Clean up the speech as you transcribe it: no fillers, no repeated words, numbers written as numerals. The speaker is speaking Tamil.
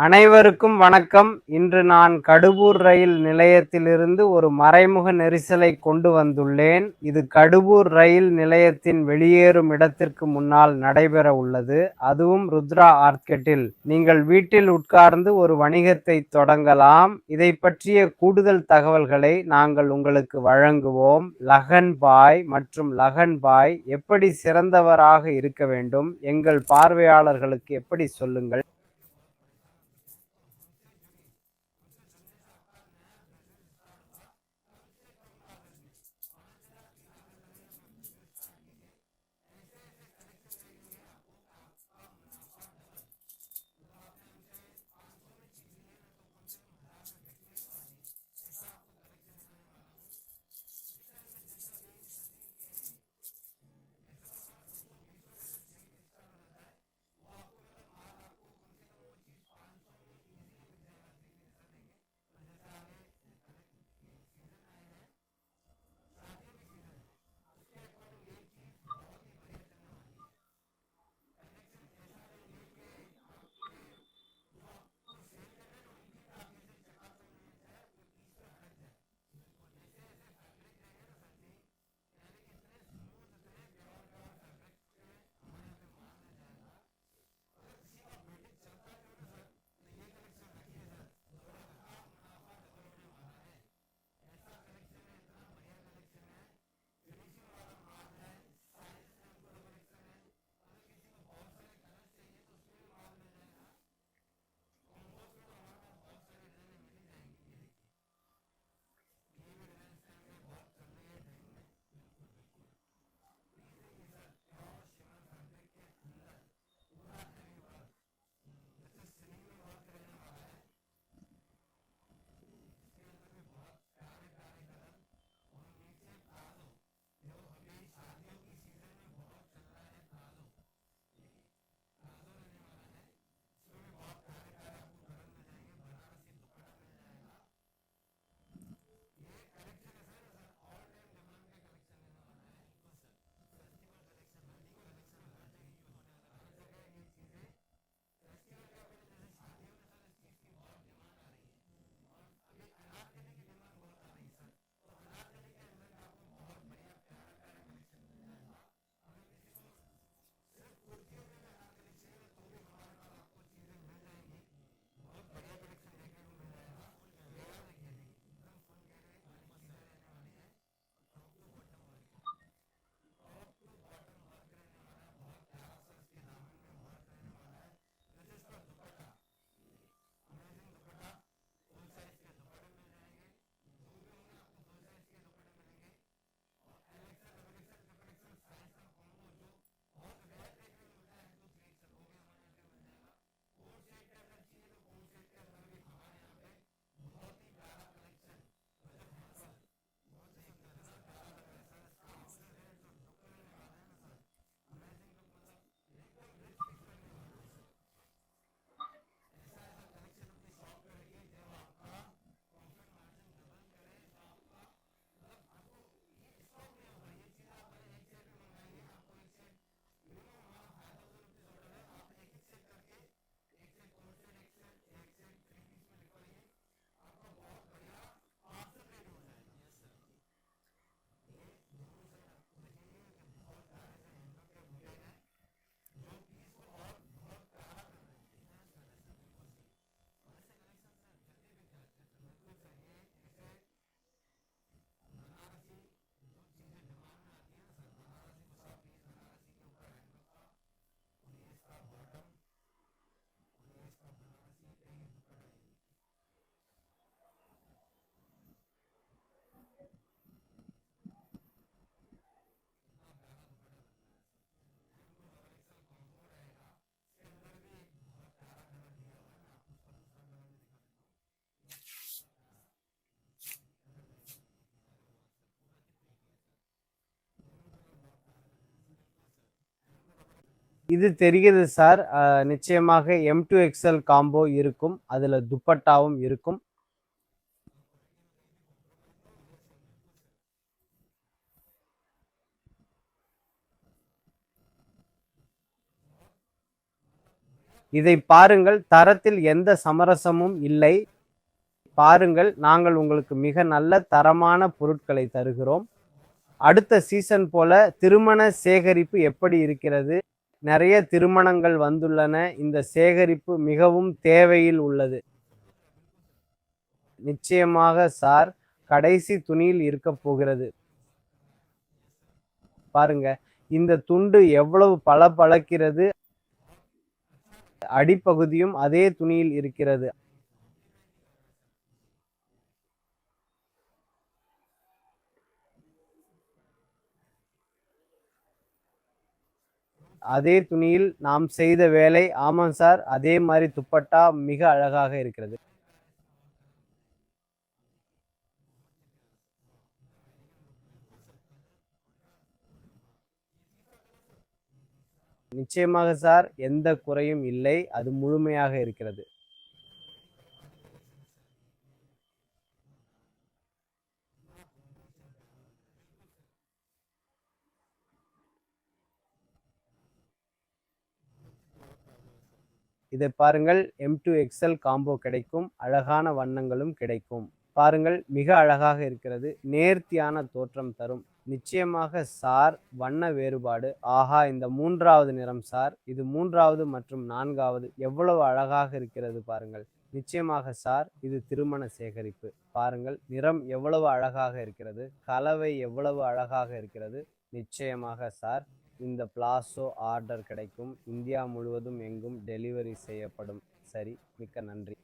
அனைவருக்கும் வணக்கம். இன்று நான் கடுவூர் ரயில் நிலையத்திலிருந்து ஒரு மறைமுக நெரிசலை கொண்டு வந்துள்ளேன். இது கடுவூர் ரயில் நிலையத்தின் வெளியேறும் இடத்திற்கு முன்னால் நடைபெற உள்ளது. அதுவும் ருத்ரா ஆர்க்கிட்டில். நீங்கள் வீட்டில் உட்கார்ந்து ஒரு வணிகத்தை தொடங்கலாம். இதை பற்றிய கூடுதல் தகவல்களை நாங்கள் உங்களுக்கு வழங்குவோம். லகன் பாய் மற்றும் லகன் பாய் எப்படி சிறந்தவராக இருக்க வேண்டும், எங்கள் பார்வையாளர்களுக்கு எப்படி சொல்லுங்கள். இது தெரிகிறது சார். நிச்சயமாக M2 XL காம்போ இருக்கும். அதுல துப்பட்டாவும் இருக்கும். இதை பாருங்கள், தரத்தில் எந்த சமரசமும் இல்லை. பாருங்கள், நாங்கள் உங்களுக்கு மிக நல்ல தரமான பொருட்களை தருகிறோம். அடுத்த சீசன் போல திருமண சேகரிப்பு எப்படி இருக்கிறது? நிறைய திருமணங்கள் வந்துள்ளன. இந்த சேகரிப்பு மிகவும் தேவையில் உள்ளது. நிச்சயமாக சார், கடைசி துணியில் இருக்க போகிறது. பாருங்க, இந்த துண்டு எவ்வளவு பளபளக்கிறது. அடிப்பகுதியும் அதே துணியில் இருக்கிறது. அதே துணியில் நாம் செய்த வேலை. ஆமாம் சார், அதே மாதிரி துப்பட்டா மிக அழகாக இருக்கிறது. நிச்சயமாக சார், எந்த குறையும் இல்லை. அது முழுமையாக இருக்கிறது. இதை பாருங்கள், M2 XL காம்போ கிடைக்கும். அழகான வண்ணங்களும் கிடைக்கும். பாருங்கள், மிக அழகாக இருக்கிறது. நேர்த்தியான தோற்றம் தரும். நிச்சயமாக சார், வண்ண வேறுபாடு. ஆஹா, இந்த மூன்றாவது நிறம் சார், இது மூன்றாவது மற்றும் நான்காவது எவ்வளவு அழகாக இருக்கிறது பாருங்கள். நிச்சயமாக சார், இது திருமண சேகரிப்பு. பாருங்கள், நிறம் எவ்வளவு அழகாக இருக்கிறது, கலவை எவ்வளவு அழகாக இருக்கிறது. நிச்சயமாக சார், இந்த பிளாசோ ஆர்டர் கிடைக்கும். இந்தியா முழுவதும் எங்கும் டெலிவரி செய்யப்படும். சரி, மிக்க நன்றி.